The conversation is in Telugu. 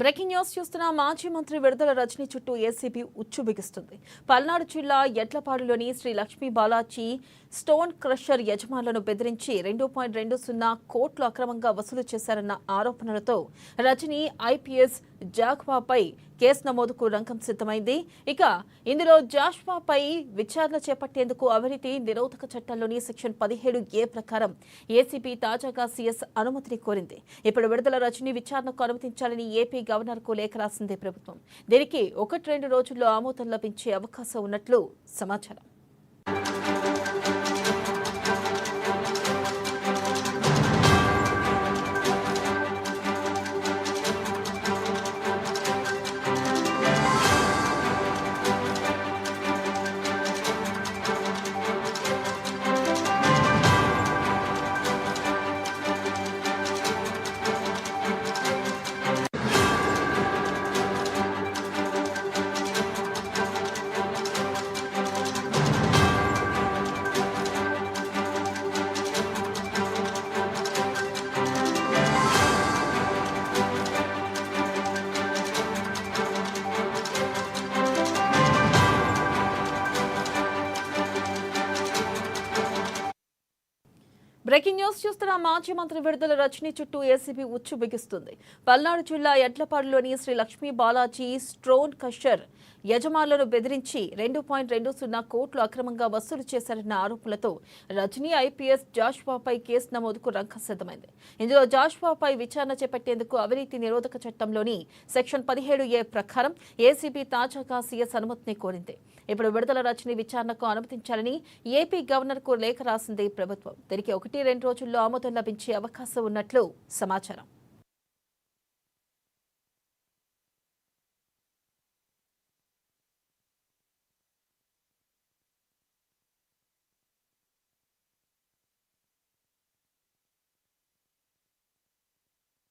బ్రేకింగ్ న్యూస్ చూస్తున్న మాజీ మంత్రి విడుదల రజనీ చుట్టూ ఏసీబీ ఉచ్చు బిగిస్తుంది. పల్నాడు జిల్లా ఎడ్లపాడులోని శ్రీ లక్ష్మీ బాలాజీ స్టోన్ క్రషర్ యజమానులను బెదిరించి 2.20 కోట్లు అక్రమంగా వసూలు చేశారన్న ఆరోపణలతో రజనీ ఐపీఎస్ జాఖ్వాపై కేసు నమోదుకు రంగం సిద్ధమైంది. ఇక ఇందులో జాష్వాపై విచారణ చేపట్టేందుకు అవినీతి నిరోధక చట్టంలోని సెక్షన్ 17A ప్రకారం ఏసీబీ తాజాగా సీఎస్ అనుమతిని కోరింది. ఇప్పుడు విడుదల రజనీ విచారణకు అనుమతించాలని ఏపీ గవర్నర్కు లేఖ రాసింది ప్రభుత్వం. దీనికి 1-2 రోజుల్లో ఆమోదం లభించే అవకాశం ఉన్నట్లు సమాచారం. బ్రేకింగ్ న్యూస్ చూస్తున్న మాజీ మంత్రి విడుదల రజనీ చుట్టూ ఏసీబీ ఉచ్చు బిగిస్తుంది. పల్నాడు జిల్లా ఎడ్లపాడులోని శ్రీ లక్ష్మీ బాలాజీ స్టోన్ క్రషర్ యజమానులను బెదిరించి 2.20 కోట్లు అక్రమంగా వసూలు చేశారన్న ఆరోపణలతో రజనీ ఐపీఎస్ జాష్వాపై కేసు నమోదుకు రంగం సిద్ధమైంది. ఇందులో జాష్వాపై విచారణ చేపట్టేందుకు అవినీతి నిరోధక చట్టంలోని సెక్షన్ 17A ప్రకారం ఏసీబీ తాజాగా సీఎస్ అనుమతిని కోరింది. ఇప్పుడు విడుదల రజనీ విచారణకు అనుమతించాలని ఏపీ గవర్నర్కు లేఖ రాసింది ప్రభుత్వం. దీనికి 1-2 రోజుల్లో ఆమోదం లభించే అవకాశం ఉన్నట్లు సమాచారం.